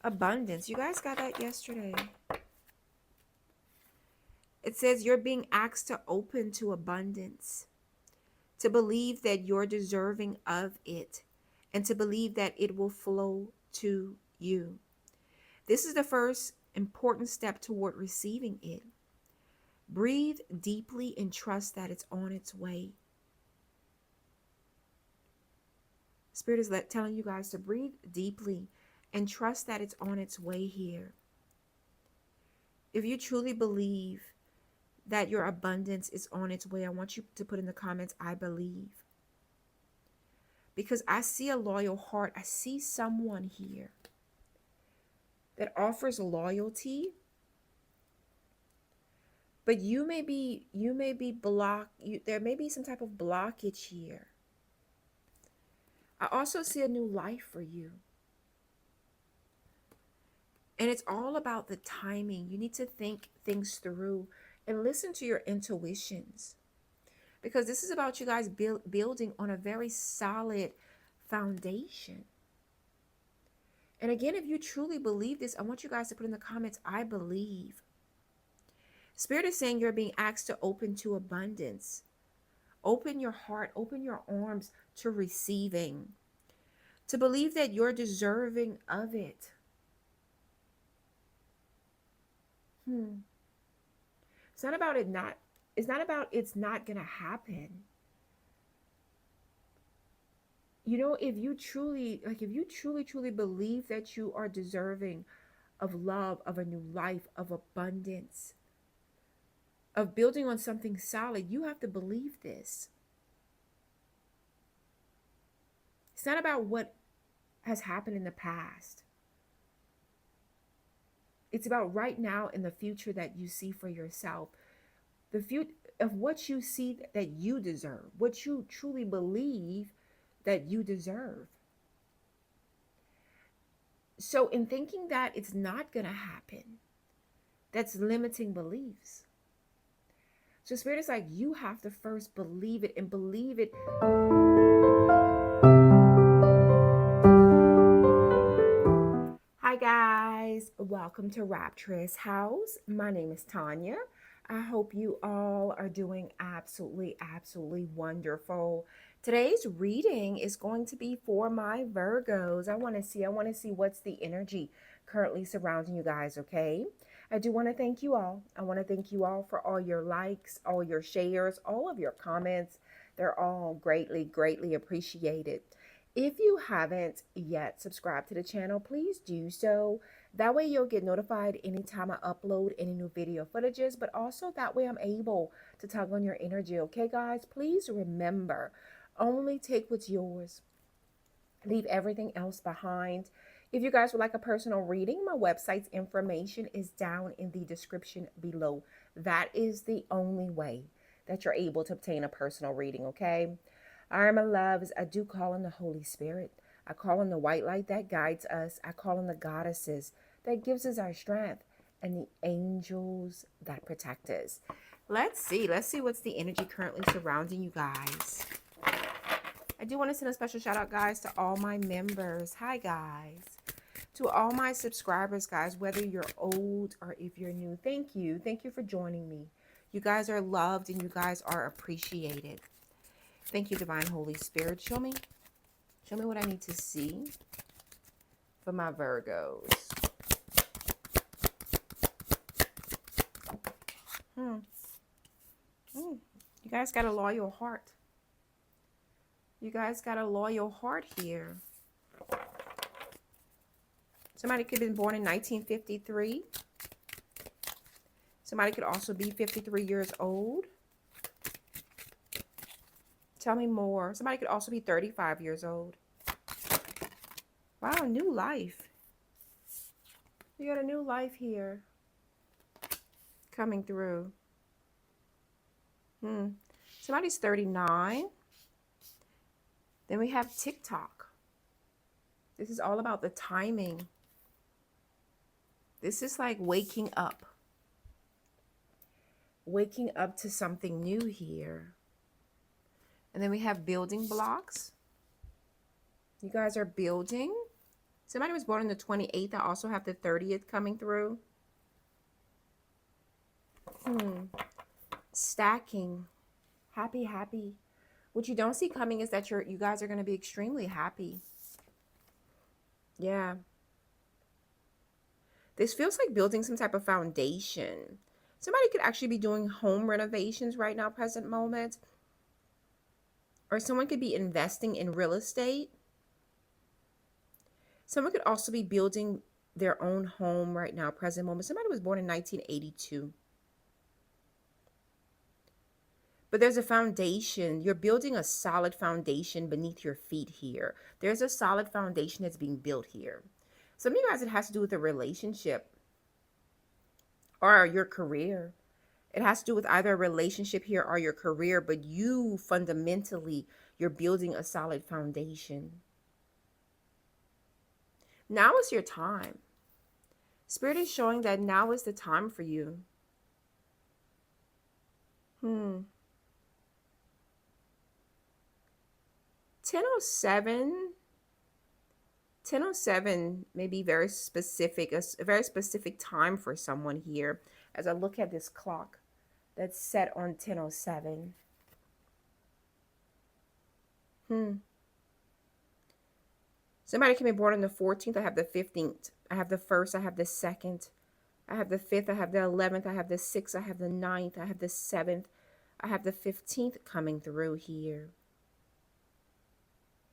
Abundance. You guys got that yesterday. It says you're being asked to open to abundance, to believe that you're deserving of it, and to believe that it will flow to you. This is the first important step toward receiving it. Breathe deeply and trust that it's on its way. Spirit is telling you guys to breathe deeply and trust that it's on its way here. If you truly believe that your abundance is on its way, I want you to put in the comments, I believe. Because I see a loyal heart. I see someone here that offers loyalty, but you may be blocked. There may be some type of blockage here. I also see a new life for you. And it's all about the timing. You need to think things through and listen to your intuitions. Because this is about you guys building on a very solid foundation. And again, if you truly believe this, I want you guys to put in the comments, I believe. Spirit is saying you're being asked to open to abundance. Open your heart, open your arms to receiving. To believe that you're deserving of it. It's not about it's not gonna happen. You know, if you truly believe that you are deserving of love, of a new life, of abundance, of building on something solid, you have to believe this. It's not about what has happened in the past. It's about right now and the future that you see for yourself. The future of what you see that you deserve, what you truly believe that you deserve. So in thinking that it's not going to happen, that's limiting beliefs. So Spirit is like, you have to first believe it and believe it. Hi guys, welcome to Rapturous House. My name is Tanya. I hope you all are doing absolutely wonderful. Today's reading is going to be for my Virgos. I want to see what's the energy currently surrounding you guys, okay? I do want to thank you all. I want to thank you all for all your likes, all your shares, all of your comments. They're all greatly appreciated. If you haven't yet subscribed to the channel, please do so. That way you'll get notified anytime I upload any new video footages, but also that way I'm able to tug on your energy. Okay, guys, please remember, only take what's yours. Leave everything else behind. If you guys would like a personal reading, my website's information is down in the description below. That is the only way that you're able to obtain a personal reading, okay? All right, my loves, I do call on the Holy Spirit. I call on the white light that guides us. I call on the goddesses that gives us our strength and the angels that protect us. Let's see what's the energy currently surrounding you guys. I do want to send a special shout out, guys, to all my members. Hi, guys. To all my subscribers, guys, whether you're old or if you're new, thank you. Thank you for joining me. You guys are loved and you guys are appreciated. Thank you, Divine Holy Spirit. Show me what I need to see for my Virgos. You guys got a loyal heart. You guys got a loyal heart here. Somebody could have been born in 1953. Somebody could also be 53 years old. Tell me more. Somebody could also be 35 years old. Wow, new life. You got a new life here coming through. Somebody's 39. Then we have TikTok. This is all about the timing. This is like waking up. Waking up to something new here. And then we have building blocks. You guys are building. Somebody was born on the 28th. I also have the 30th coming through. Stacking. Happy, happy. What you don't see coming is that you guys are going to be extremely happy. Yeah. This feels like building some type of foundation. Somebody could actually be doing home renovations right now, present moment. Or someone could be investing in real estate. Someone could also be building their own home right now, present moment. Somebody was born in 1982. But there's a foundation. You're building a solid foundation beneath your feet here. There's a solid foundation that's being built here. Some of you guys, it has to do with a relationship or your career. It has to do with either a relationship here or your career, but you fundamentally, you're building a solid foundation. Now is your time. Spirit is showing that now is the time for you. 10:07 may be very specific, a very specific time for someone here. As I look at this clock that's set on 10:07. Somebody can be born on the 14th. I have the 15th. I have the 1st. I have the 2nd. I have the 5th. I have the 11th. I have the 6th. I have the 9th. I have the 7th. I have the 15th coming through here.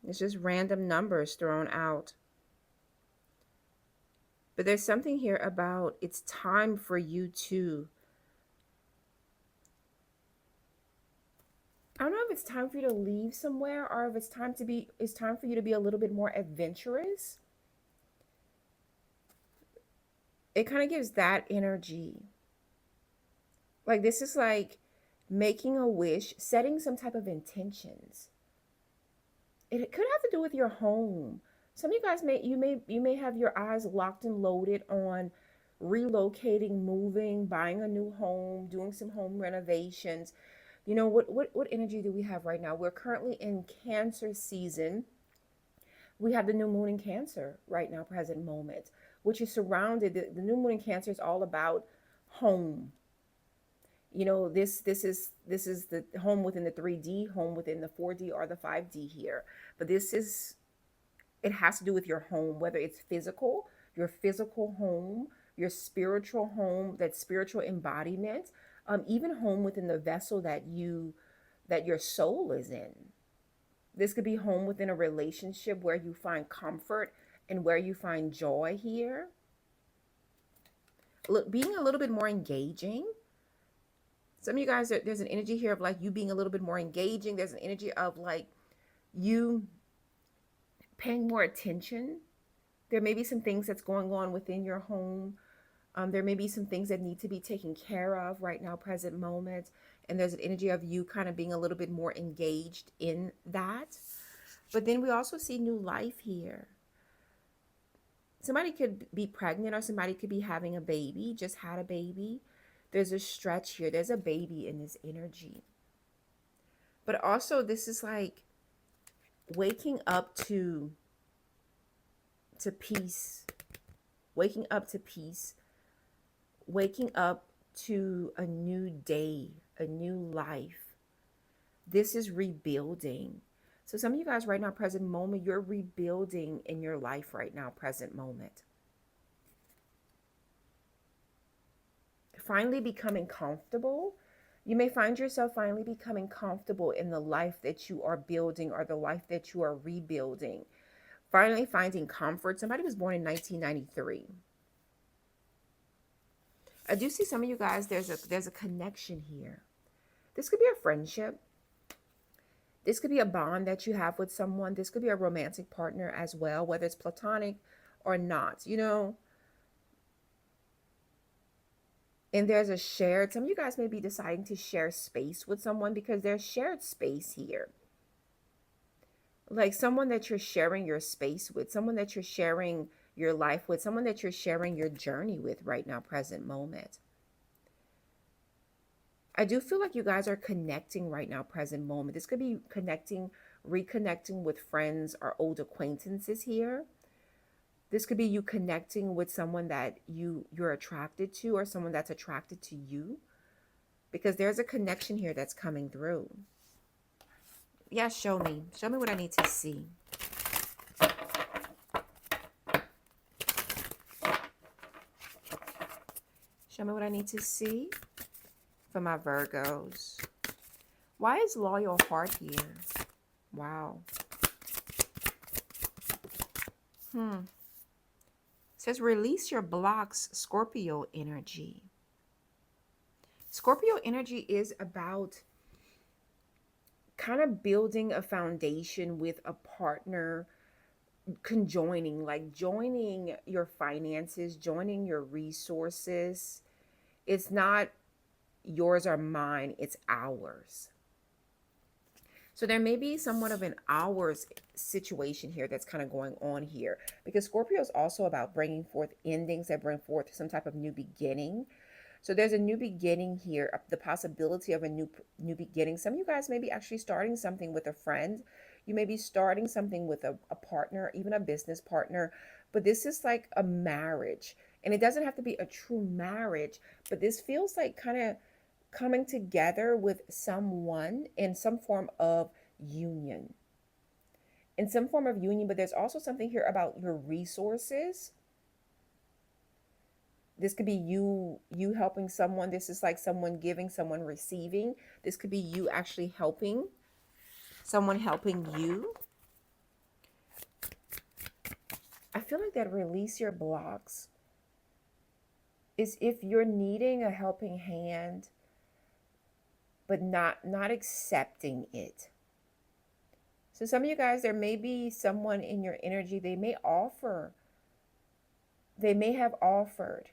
It's just random numbers thrown out. But there's something here about it's time for you to, I don't know if it's time for you to leave somewhere or if it's time for you to be a little bit more adventurous. It kind of gives that energy. Like this is like making a wish, setting some type of intentions. It could have to do with your home. Some of you guys may have your eyes locked and loaded on relocating, moving, buying a new home, doing some home renovations. You know, what energy do we have right now? We're currently in Cancer season. We have the new moon in Cancer right now, present moment, which is surrounded. The new moon in Cancer is all about home. You know, this is the home within the 3D, home within the 4D or the 5D here. But it has to do with your home, whether it's physical, your physical home, your spiritual home, that spiritual embodiment, even home within the vessel that your soul is in. This could be home within a relationship where you find comfort and where you find joy here. Look, being a little bit more engaging. Some of you guys, there's an energy here of like you being a little bit more engaging. There's an energy of like you paying more attention. There may be some things that's going on within your home. There may be some things that need to be taken care of right now, present moment. And there's an energy of you kind of being a little bit more engaged in that. But then we also see new life here. Somebody could be pregnant or somebody could be having a baby, just had a baby. There's a stretch here. There's a baby in this energy. But also this is like waking up to peace. Waking up to peace. Waking up to a new day, a new life. This is rebuilding. So some of you guys right now, present moment, you're rebuilding in your life right now, present moment. Finally becoming comfortable. You may find yourself finally becoming comfortable in the life that you are building or the life that you are rebuilding. Finally finding comfort. Somebody was born in 1993. I do see some of you guys, there's a connection here. This could be a friendship. This could be a bond that you have with someone. This could be a romantic partner as well, whether it's platonic or not, you know. And there's a shared, some of you guys may be deciding to share space with someone because there's shared space here. Like someone that you're sharing your space with, someone that you're sharing your life with, someone that you're sharing your journey with right now, present moment. I do feel like you guys are connecting right now, present moment. This could be connecting, reconnecting with friends or old acquaintances here. This could be you connecting with someone that you're attracted to, or someone that's attracted to you, because there's a connection here that's coming through. Yeah, show me. Show me what I need to see. Show me what I need to see for my Virgos. Why is loyal heart here? Wow. It says release your blocks, Scorpio energy. Scorpio energy is about kind of building a foundation with a partner, conjoining, like joining your finances, joining your resources. It's not yours or mine, it's ours. So there may be somewhat of an ours situation here that's kind of going on here, because Scorpio is also about bringing forth endings that bring forth some type of new beginning. So there's a new beginning here, the possibility of a new beginning. Some of you guys may be actually starting something with a friend. You may be starting something with a partner, even a business partner. But this is like a marriage. And it doesn't have to be a true marriage, but this feels like kind of coming together with someone in some form of union. In some form of union, but there's also something here about your resources. This could be you helping someone. This is like someone giving, someone receiving. This could be you actually helping, someone helping you. I feel like that release your blocks is if you're needing a helping hand, but not accepting it. So some of you guys, there may be someone in your energy, they may have offered,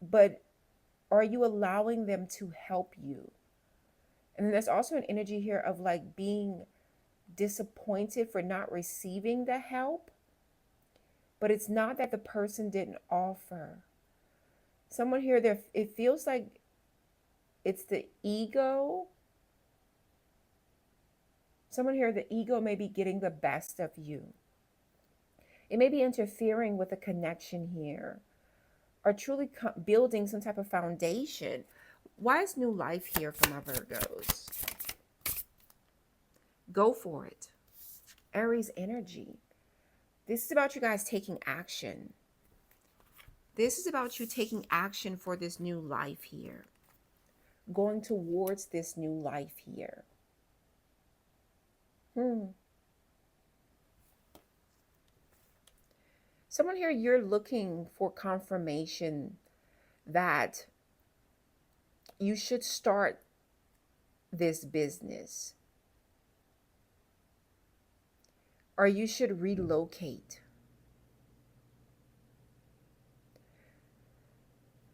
but are you allowing them to help you? And then there's also an energy here of like being disappointed for not receiving the help, but it's not that the person didn't offer. Someone here, there, it feels like it's the ego. Someone here, the ego may be getting the best of you. It may be interfering with a connection here, or truly building some type of foundation. Why is new life here for my Virgos? Go for it. Aries energy. This is about you guys taking action. This is about you taking action for this new life here. Going towards this new life here. Someone here, you're looking for confirmation that you should start this business, or you should relocate.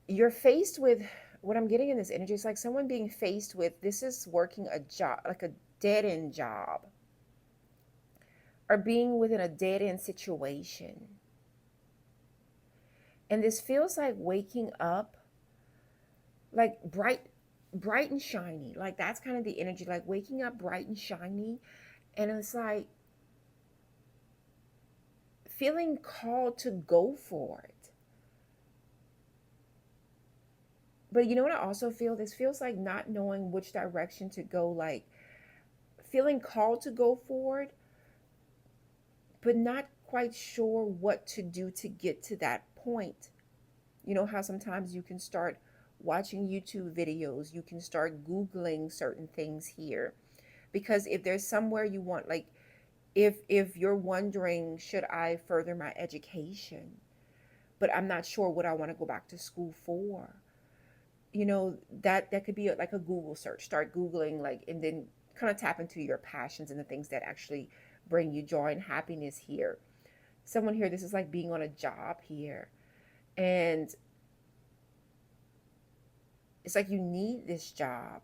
You're faced with, what I'm getting in this energy is like someone being faced with, this is working a job, like a dead-end job, or being within a dead-end situation. And this feels like waking up like bright and shiny. Like that's kind of the energy, like waking up bright and shiny. And it's like feeling called to go for it. But you know what I also feel? This feels like not knowing which direction to go, like feeling called to go forward, but not quite sure what to do to get to that point. You know how sometimes you can start watching YouTube videos, you can start Googling certain things here. Because if there's somewhere you want, like if you're wondering, should I further my education, but I'm not sure what I want to go back to school for, you know, that could be like a Google search. Start Googling, like, and then kind of tap into your passions and the things that actually bring you joy and happiness here. Someone here, this is like being on a job here, and it's like you need this job,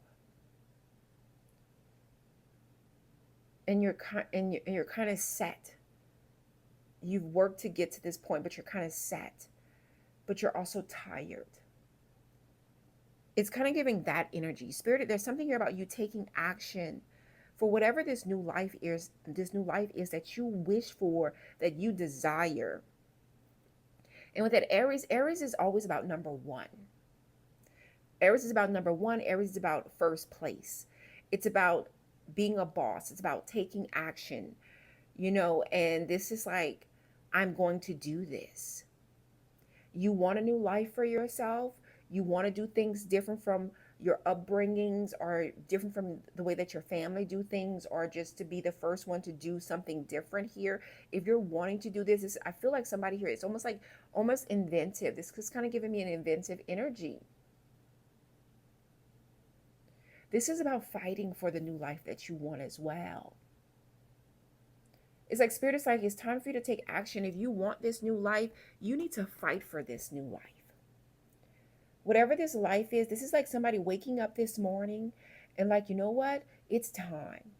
and you're kind of set. You've worked to get to this point, but you're kind of set, but you're also tired. It's kind of giving that energy. Spirit, there's something here about you taking action for whatever this new life is that you wish for, that you desire. And with that Aries is always about number one. Aries is about number one. Aries is about first place. It's about being a boss. It's about taking action, and this is like, I'm going to do this. You want a new life for yourself. You want to do things different from your upbringings, or different from the way that your family do things, or just to be the first one to do something different here. If you're wanting to do this, I feel like somebody here, it's almost like almost inventive. This is kind of giving me an inventive energy. This is about fighting for the new life that you want as well. It's like Spirit is like, it's time for you to take action. If you want this new life, you need to fight for this new life. Whatever this life is, this is like somebody waking up this morning and like, you know what? It's time.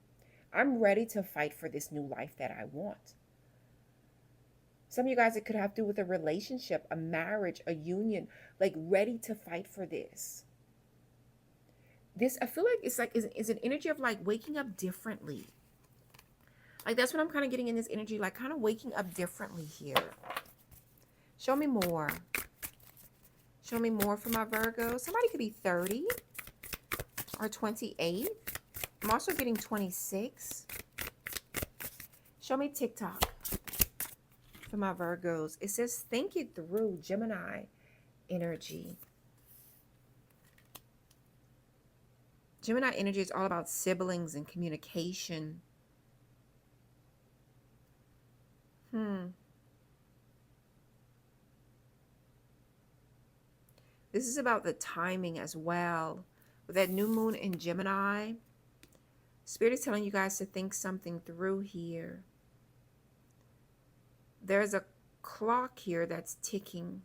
I'm ready to fight for this new life that I want. Some of you guys, it could have to do with a relationship, a marriage, a union, like ready to fight for this. This, I feel like it's an energy of like waking up differently. Like that's what I'm kind of getting in this energy, like kind of waking up differently here. Show me more. Show me more for my Virgo. Somebody could be 30 or 28. I'm also getting 26. Show me TikTok for my Virgos. It says, think it through, Gemini energy. Gemini energy is all about siblings and communication. This is about the timing as well. With that new moon in Gemini, Spirit is telling you guys to think something through here. There's a clock here that's ticking.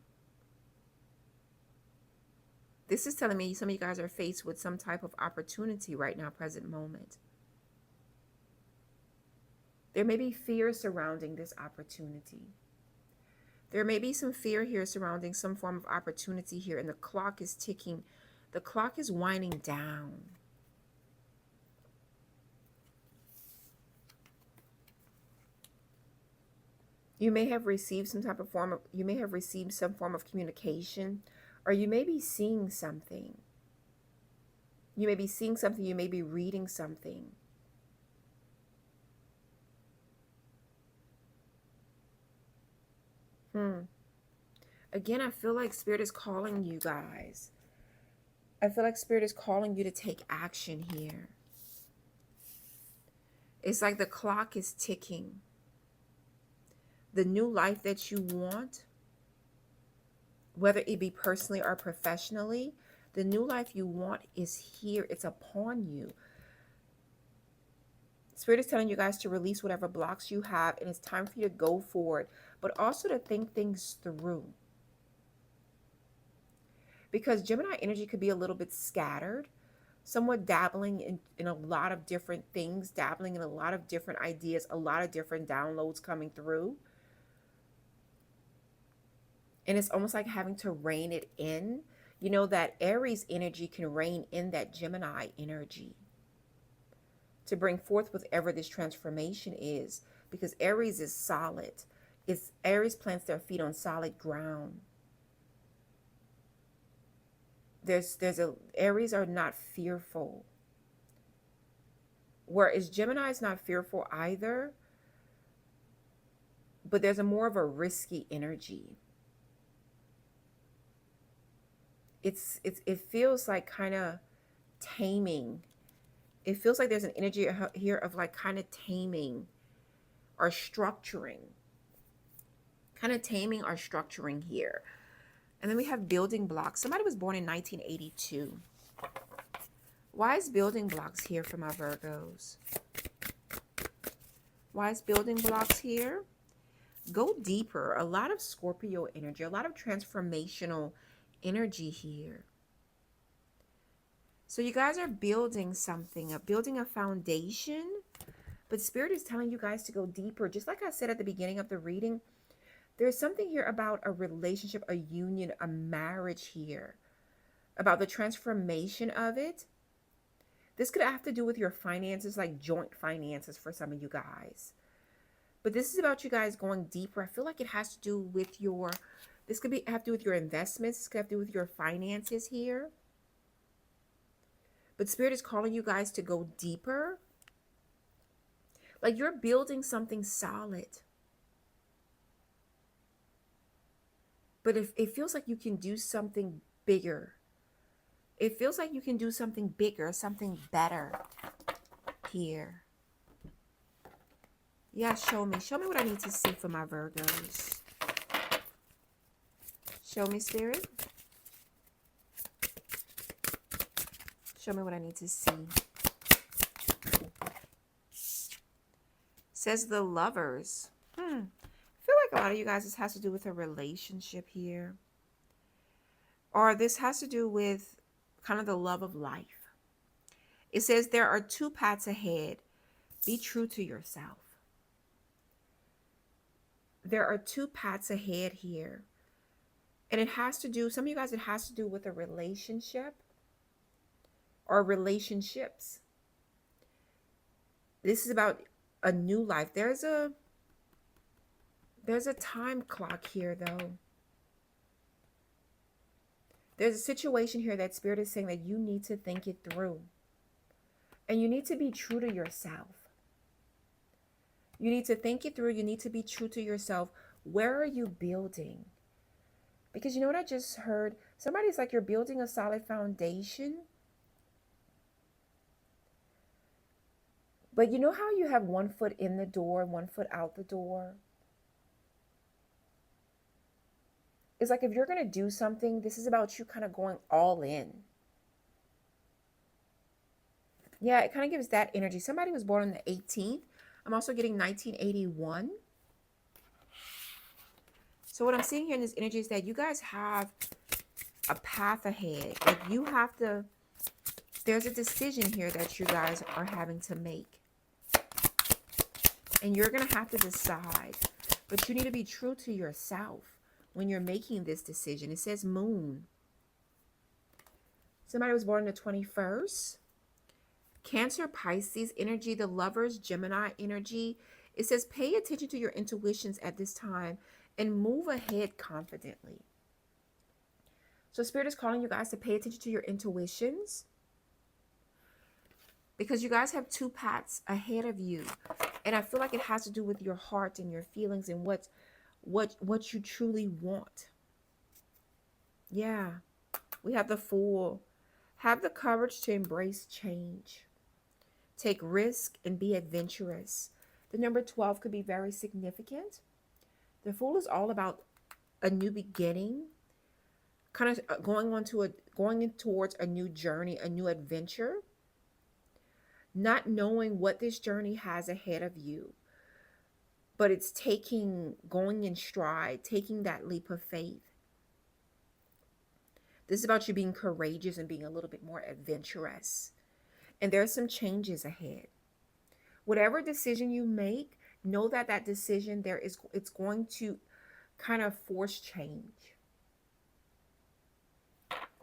This is telling me some of you guys are faced with some type of opportunity right now, present moment. There may be fear surrounding this opportunity. There may be some fear here surrounding some form of opportunity here, and the clock is ticking. The clock is winding down. You may have received some form of communication, or you may be seeing something. You may be seeing something, you may be reading something. Again, I feel like Spirit is calling you guys. I feel like Spirit is calling you to take action here. It's like the clock is ticking. The new life that you want, whether it be personally or professionally, the new life you want is here. It's upon you. Spirit is telling you guys to release whatever blocks you have, and it's time for you to go forward, but also to think things through. Because Gemini energy could be a little bit scattered, somewhat dabbling in a lot of different things, dabbling in a lot of different ideas, a lot of different downloads coming through. And it's almost like having to rein it in. You know, that Aries energy can rein in that Gemini energy to bring forth whatever this transformation is, because Aries is solid. Aries plants their feet on solid ground. Aries are not fearful, whereas Gemini is not fearful either, but there's a more of a risky energy. It feels like kind of taming. It feels like there's an energy here of like kind of taming or structuring. Kind of taming or structuring here. And then we have building blocks. Somebody was born in 1982. Why is building blocks here for my Virgos? Why is building blocks here? Go deeper. A lot of Scorpio energy, a lot of transformational energy here. So you guys are building something, building a foundation, but Spirit is telling you guys to go deeper. Just like I said at the beginning of the reading, there's something here about a relationship, a union, a marriage here, about the transformation of it. This could have to do with your finances, like joint finances for some of you guys. But this is about you guys going deeper. I feel like it has to do with your, this could have to do with your investments. This could have to do with your finances here. But Spirit is calling you guys to go deeper. Like you're building something solid. But if it feels like you can do something bigger. It feels like you can do something bigger, something better here. Yeah, show me. Show me what I need to see for my Virgos. Show me, Spirit. Show me what I need to see. Says the Lovers. I feel like a lot of you guys, this has to do with a relationship here. Or this has to do with kind of the love of life. It says there are two paths ahead. Be true to yourself. There are two paths ahead here. And it has to do, some of you guys, it has to do with a relationship or relationships. This is about a new life. There's a time clock here, though. There's a situation here that Spirit is saying that you need to think it through. And you need to be true to yourself. You need to think it through. You need to be true to yourself. Where are you building? Because you know what I just heard? Somebody's like, you're building a solid foundation. But you know how you have one foot in the door and one foot out the door? It's like if you're going to do something, this is about you kind of going all in. Yeah, it kind of gives that energy. Somebody was born on the 18th. I'm also getting 1981. So what I'm seeing here in this energy is that you guys have a path ahead. Like you have to, there's a decision here that you guys are having to make. And you're going to have to decide. But you need to be true to yourself when you're making this decision. It says Moon. Somebody was born on the 21st. Cancer, Pisces energy, the Lovers, Gemini energy. It says pay attention to your intuitions at this time and move ahead confidently. So Spirit is calling you guys to pay attention to your intuitions, because you guys have two paths ahead of you. And I feel like it has to do with your heart and your feelings and what you truly want. Yeah. We have the Fool. Have the courage to embrace change. Take risk and be adventurous. The number 12 could be very significant. The Fool is all about a new beginning, kind of going towards a new journey, a new adventure. Not knowing what this journey has ahead of you, but it's going in stride, taking that leap of faith. This is about you being courageous and being a little bit more adventurous. And there are some changes ahead. Whatever decision you make, know that that decision it's going to kind of force change.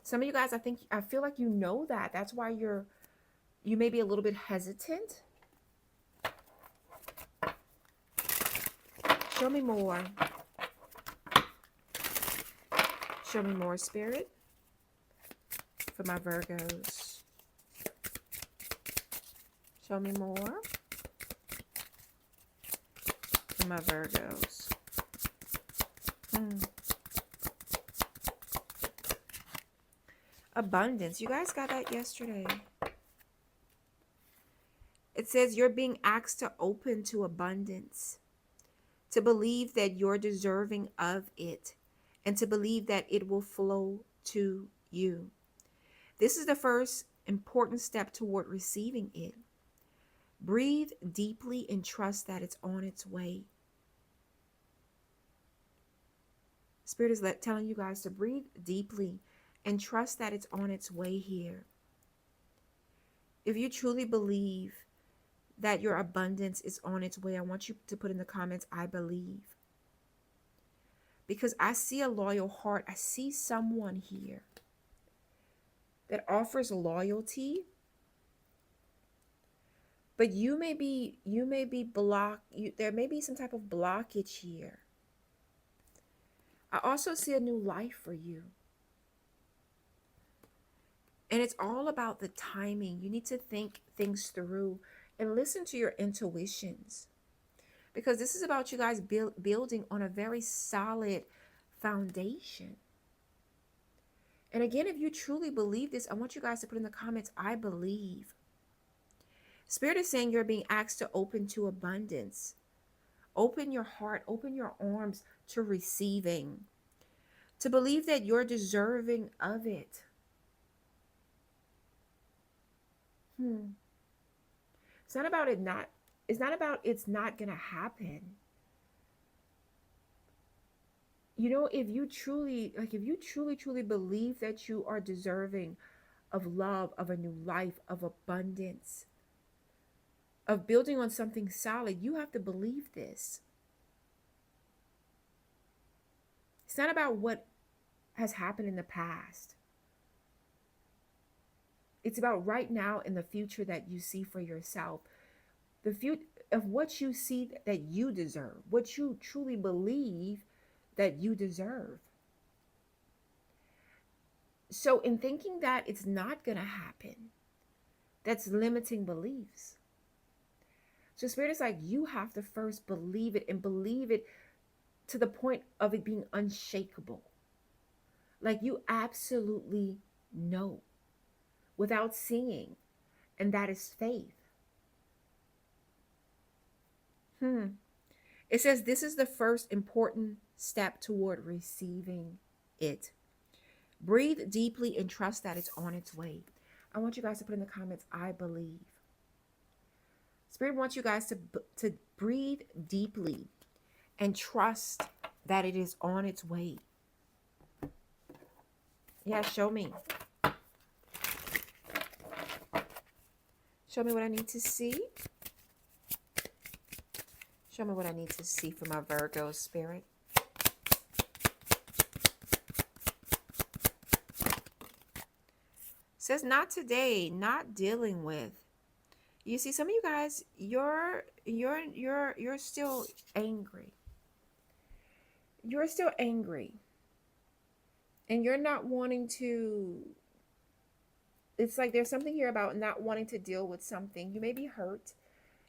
Some of you guys, I feel like you know that. That's why you may be a little bit hesitant. Show me more. Show me more, Spirit, for my Virgos. Show me more for my Virgos. Abundance. You guys got that yesterday. It says you're being asked to open to abundance, to believe that you're deserving of it, and to believe that it will flow to you. This is the first important step toward receiving it. Breathe deeply and trust that it's on its way. Spirit is telling you guys to breathe deeply and trust that it's on its way here. If you truly believe that your abundance is on its way, I want you to put in the comments, I believe. Because I see a loyal heart. I see someone here that offers loyalty But you may be blocked. There may be some type of blockage here. I also see a new life for you. And it's all about the timing. You need to think things through and listen to your intuitions, because this is about you guys building on a very solid foundation. And again, if you truly believe this, I want you guys to put in the comments, I believe. Spirit is saying you're being asked to open to abundance. Open your heart, open your arms to receiving, to believe that you're deserving of it. It's not about it's not gonna happen. You know, if you truly believe that you are deserving of love, of a new life, of abundance, of building on something solid, you have to believe this. It's not about what has happened in the past. It's about right now and the future that you see for yourself. The future of what you see that you deserve, what you truly believe that you deserve. So in thinking that it's not going to happen, that's limiting beliefs. So Spirit is like, you have to first believe it, and believe it to the point of it being unshakable. Like you absolutely know without seeing. And that is faith. It says this is the first important step toward receiving it. Breathe deeply and trust that it's on its way. I want you guys to put in the comments, I believe. Spirit wants you guys to breathe deeply and trust that it is on its way. Yeah, show me. Show me what I need to see. Show me what I need to see for my Virgo spirit. Says not today, not dealing with. You see, some of you guys, you're still angry. You're still angry. And you're not wanting to, it's like there's something here about not wanting to deal with something. You may be hurt.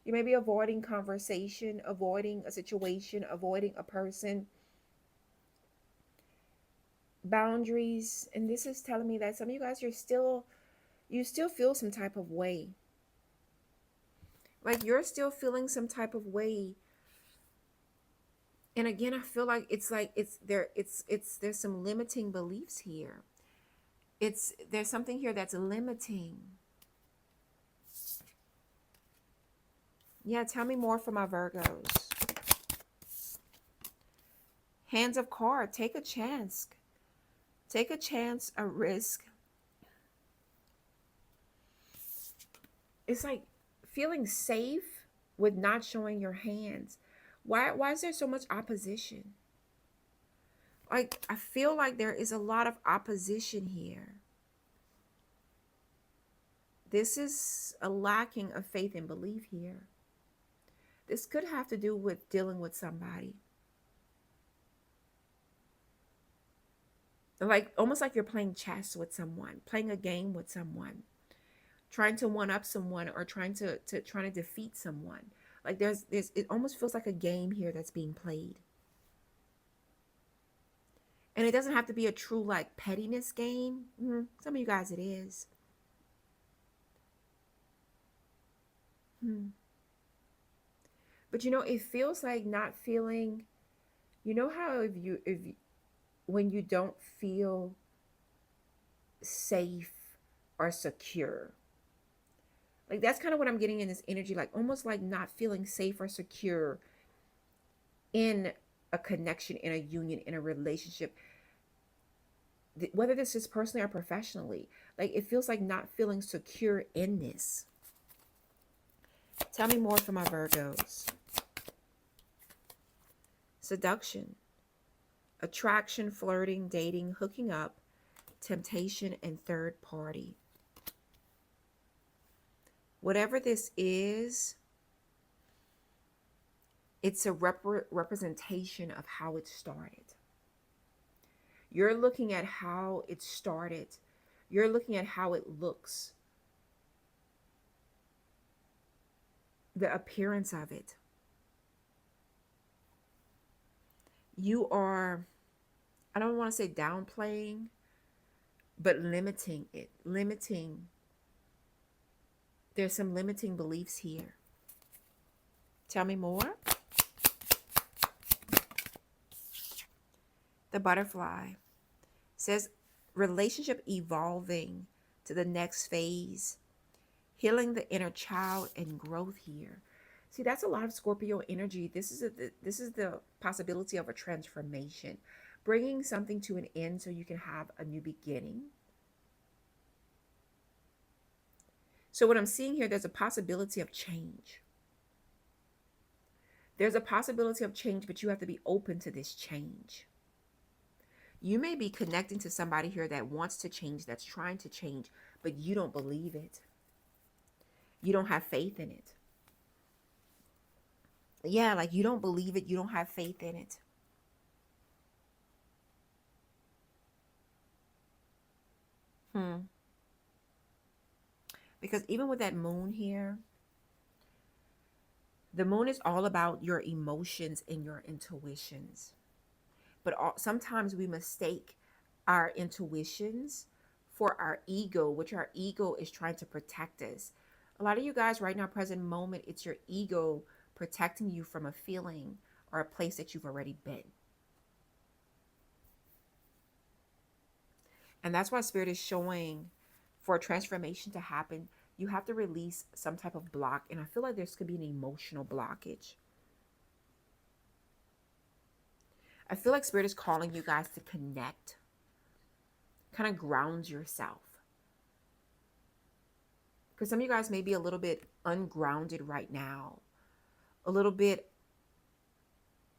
You may be avoiding conversation, avoiding a situation, avoiding a person. Boundaries. And this is telling me that some of you guys, you still feel some type of way. Like you're still feeling some type of way. And again, I feel like there's some limiting beliefs here. There's something here that's limiting. Yeah, tell me more for my Virgos. Hands of Card, take a chance. Take a chance, a risk. It's like feeling safe with not showing your hands. Why is there so much opposition? Like, I feel like there is a lot of opposition here. This is a lacking of faith and belief here. This could have to do with dealing with somebody. Like, almost like you're playing chess with someone, playing a game with someone, trying to one up someone, or trying to defeat someone. Like it almost feels like a game here that's being played. And it doesn't have to be a true like pettiness game. Some of you guys it is. But you know, it feels like not feeling, you know how when you don't feel safe or secure. Like that's kind of what I'm getting in this energy, like almost like not feeling safe or secure in a connection, in a union, in a relationship, whether this is personally or professionally. Like it feels like not feeling secure in this. Tell me more for my Virgos. Seduction, attraction, flirting, dating, hooking up, temptation, and third party. Whatever this is, it's a representation of how it started. You're looking at how it started. You're looking at how it looks, the appearance of it. You are, I don't want to say downplaying, but limiting it. Limiting. There's some limiting beliefs here. Tell me more. The butterfly says relationship evolving to the next phase, healing the inner child and growth here. See, that's a lot of Scorpio energy. This is the possibility of a transformation, bringing something to an end so you can have a new beginning. So what I'm seeing here, there's a possibility of change. There's a possibility of change, but you have to be open to this change. You may be connecting to somebody here that wants to change, that's trying to change, but you don't believe it. You don't have faith in it. Yeah, like you don't believe it. You don't have faith in it. Because even with that moon here, the moon is all about your emotions and your intuitions. But sometimes we mistake our intuitions for our ego, which our ego is trying to protect us. A lot of you guys right now, present moment, it's your ego protecting you from a feeling or a place that you've already been. And that's why Spirit is showing, for a transformation to happen, you have to release some type of block. And I feel like this could be an emotional blockage. I feel like Spirit is calling you guys to connect, kind of ground yourself. Because some of you guys may be a little bit ungrounded right now, a little bit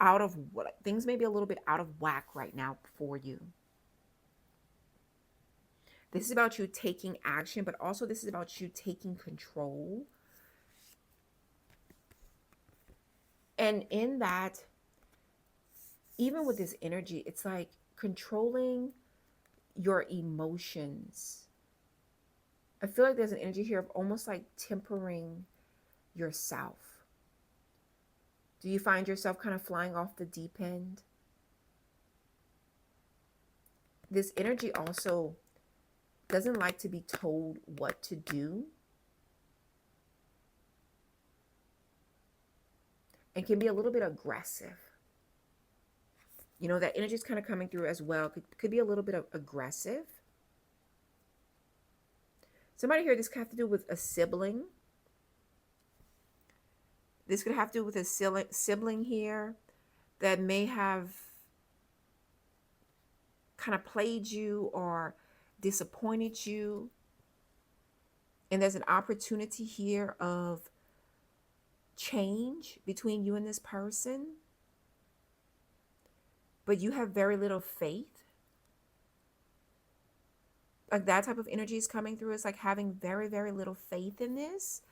out of what things may be a little bit out of whack right now for you. This is about you taking action, but also this is about you taking control. And in that, even with this energy, it's like controlling your emotions. I feel like there's an energy here of almost like tempering yourself. Do you find yourself kind of flying off the deep end? This energy also doesn't like to be told what to do, and can be a little bit aggressive. You know, that energy is kind of coming through as well. Could be a little bit of aggressive. Somebody here, this could have to do with a sibling. This could have to do with a sibling here that may have kind of played you or disappointed you. And there's an opportunity here of change between you and this person. But you have very little faith. Like that type of energy is coming through. It's like having very, very little faith in this.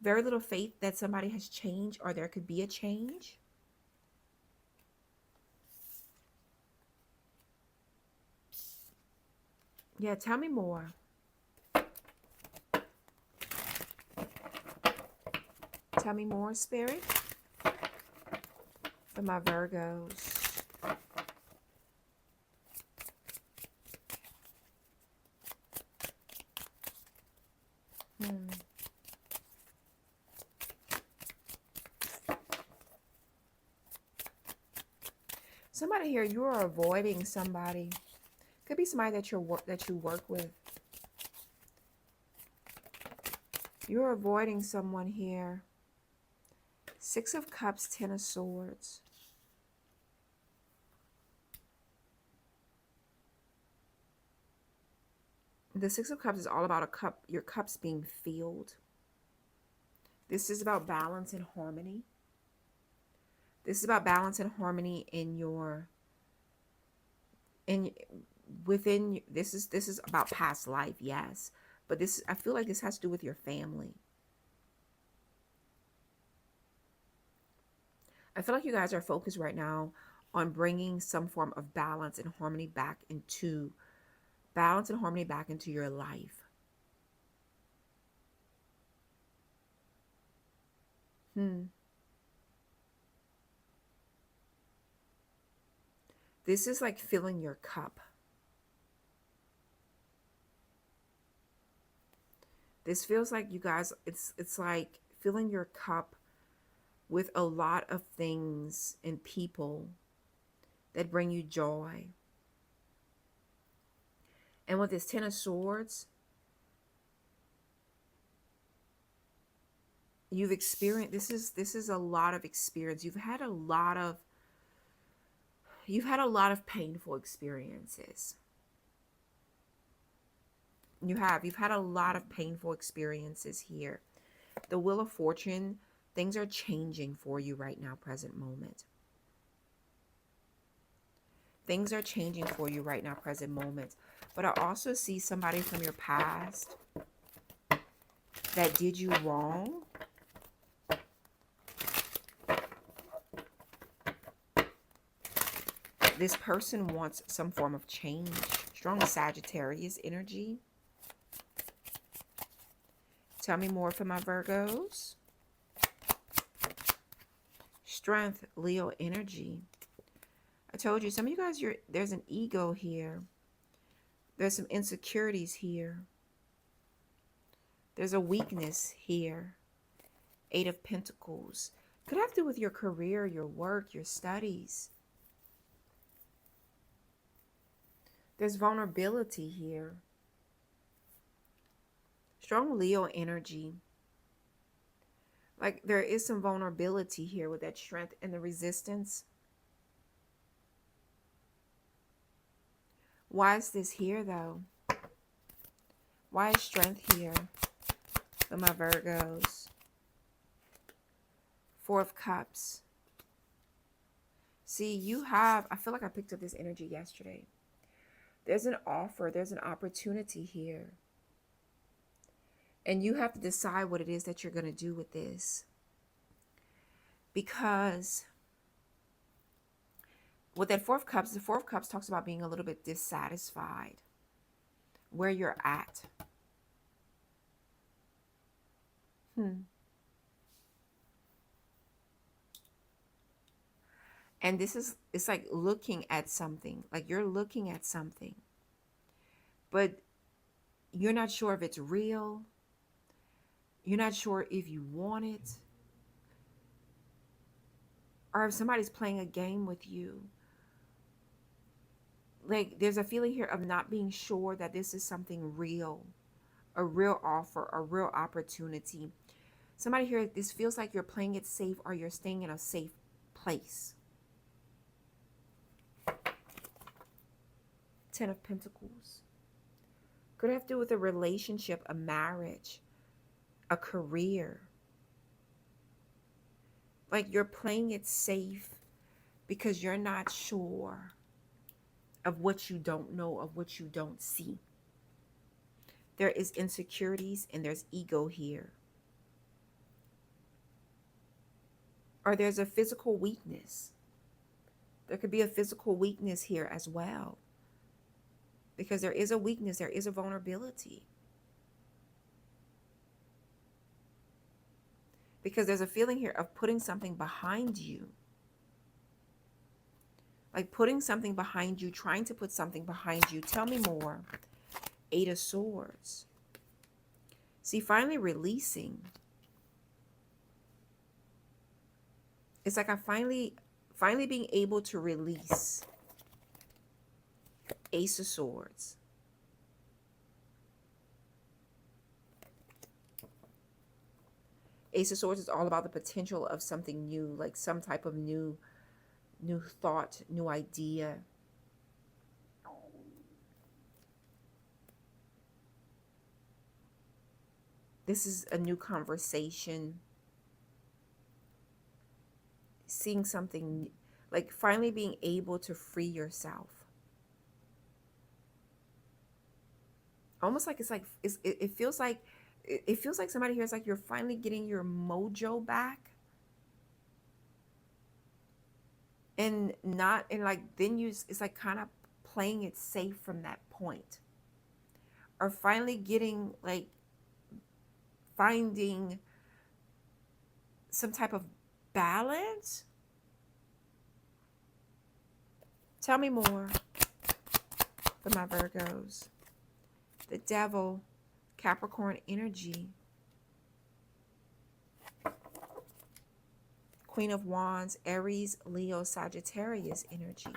Very little faith that somebody has changed or there could be a change. Yeah, tell me more. Tell me more, Spirit, for my Virgos. Somebody here, you are avoiding somebody. Could be somebody that you work with. You're avoiding someone here. 6 of Cups, 10 of Swords. The 6 of Cups is all about your cups being filled. This is about balance and harmony. This is about balance and harmony this is about past life, yes. But I feel like this has to do with your family. I feel like you guys are focused right now on bringing some form of balance and harmony back into your life. Hmm. This is like filling your cup. This feels like you guys, it's like filling your cup with a lot of things and people that bring you joy. And with this Ten of Swords, you've experienced, this is a lot of experience. You've had a lot of painful experiences. You've had a lot of painful experiences here. The Wheel of Fortune, things are changing for you right now, present moment. Things are changing for you right now, present moment. But I also see somebody from your past that did you wrong. This person wants some form of change. Strong Sagittarius energy. Tell me more for my Virgos. Strength, Leo energy. I told you, some of you guys, there's an ego here. There's some insecurities here. There's a weakness here. Eight of Pentacles. Could have to do with your career, your work, your studies. There's vulnerability here. Strong Leo energy. Like there is some vulnerability here with that strength and the resistance. Why is this here though? Why is strength here for my Virgos? Four of Cups. See, I feel like I picked up this energy yesterday. There's an offer, there's an opportunity here. And you have to decide what it is that you're going to do with this. Because with that Four of Cups, the Four of Cups talks about being a little bit dissatisfied where you're at. And it's like looking at something, like you're looking at something, but you're not sure if it's real. You're not sure if you want it, or if somebody's playing a game with you. Like there's a feeling here of not being sure that this is something real, a real offer, a real opportunity. Somebody here, this feels like you're playing it safe or you're staying in a safe place. Ten of Pentacles. Could have to do with a relationship, a marriage, a career. Like you're playing it safe because you're not sure of what you don't know, of what you don't see. There is insecurities and there's ego here. Or there's a physical weakness. There could be a physical weakness here as well. Because there is a weakness, there is a vulnerability. Because there's a feeling here of putting something behind you. Like putting something behind you, trying to put something behind you. Tell me more. Eight of Swords. See, finally releasing. It's like I finally being able to release. Ace of Swords. Ace of Swords is all about the potential of something new, like some type of new thought, new idea. This is a new conversation. Seeing something, like finally being able to free yourself. Almost like it feels like somebody here is like you're finally getting your mojo back. and not, and like, then you, it's like kind of playing it safe from that point, or finally getting like, finding some type of balance. Tell me more for my Virgos. The Devil, Capricorn energy. Queen of Wands, Aries, Leo, Sagittarius energy.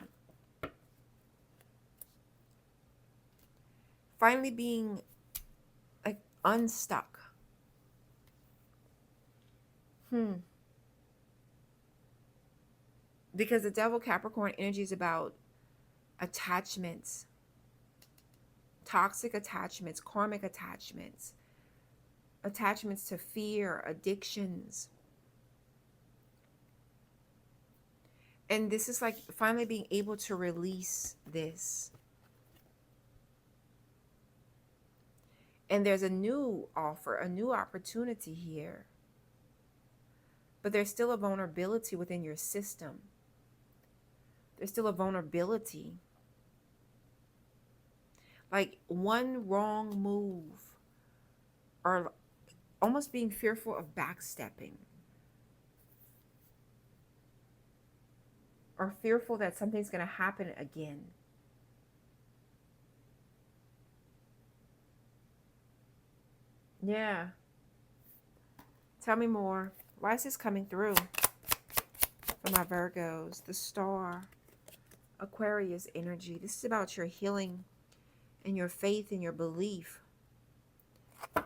Finally being like unstuck. Because the Devil, Capricorn energy is about attachments, toxic attachments, karmic attachments, attachments to fear, addictions. And this is like finally being able to release this. And there's a new offer, a new opportunity here. But there's still a vulnerability within your system. There's still a vulnerability. Like one wrong move, or almost being fearful of backstepping, or fearful that something's going to happen again. Yeah. Tell me more. Why is this coming through for my Virgos? The Star, Aquarius energy. This is about your healing and your faith and your belief.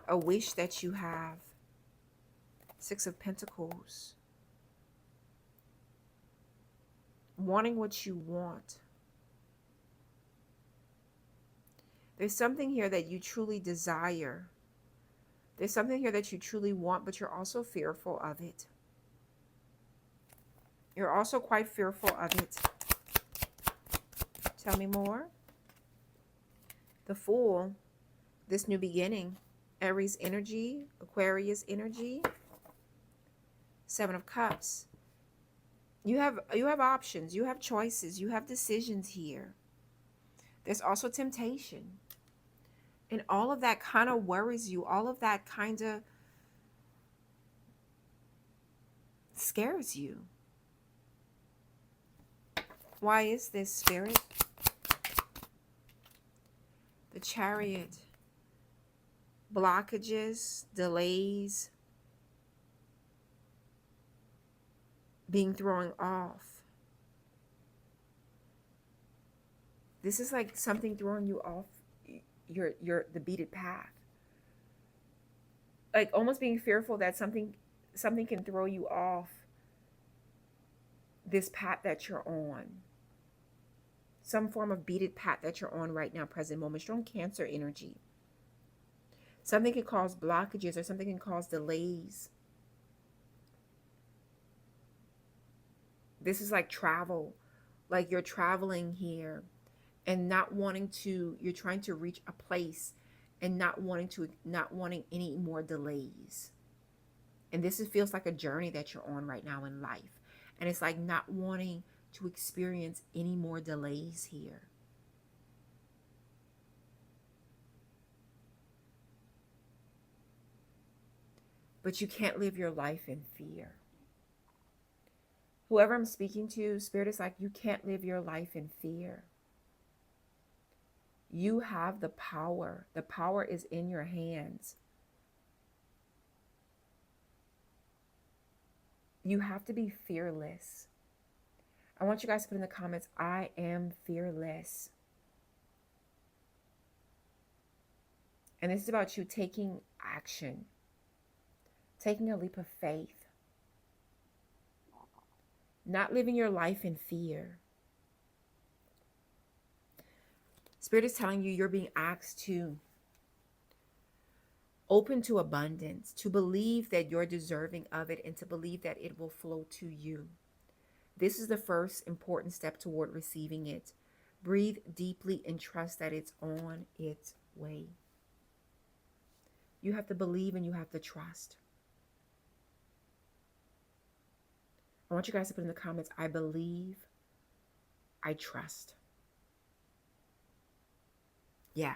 A wish that you have. Six of Pentacles. Wanting what you want. There's something here that you truly desire. There's something here that you truly want, but you're also fearful of it. You're also quite fearful of it. Tell me more. The Fool, this new beginning. Aries energy, Aquarius energy. Seven of Cups. You have options, you have choices, you have decisions here. There's also temptation. And all of that kind of worries you. All of that kind of scares you. Why is this, Spirit? The Chariot. Blockages, delays, being thrown off. This is like something throwing you off the beaten path. Like almost being fearful that something can throw you off this path that you're on. Some form of beaten path that you're on right now, present moment. Strong Cancer energy. Something can cause blockages or something can cause delays. This is like travel. Like you're traveling here and not wanting to, you're trying to reach a place and not wanting any more delays. And this feels like a journey that you're on right now in life. And it's like not wanting to experience any more delays here. But you can't live your life in fear. Whoever I'm speaking to, Spirit is like, you can't live your life in fear. You have the power. The power is in your hands. You have to be fearless. I want you guys to put in the comments, I am fearless. And this is about you taking action, taking a leap of faith, not living your life in fear. Spirit is telling you you're being asked to open to abundance, to believe that you're deserving of it, and to believe that it will flow to you. This is the first important step toward receiving it. Breathe deeply and trust that it's on its way. You have to believe and you have to trust. I want you guys to put in the comments, I believe, I trust. Yeah.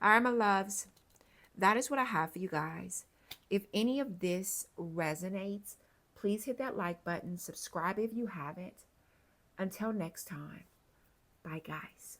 All right, my loves. That is what I have for you guys. If any of this resonates, please hit that like button. Subscribe if you haven't. Until next time. Bye, guys.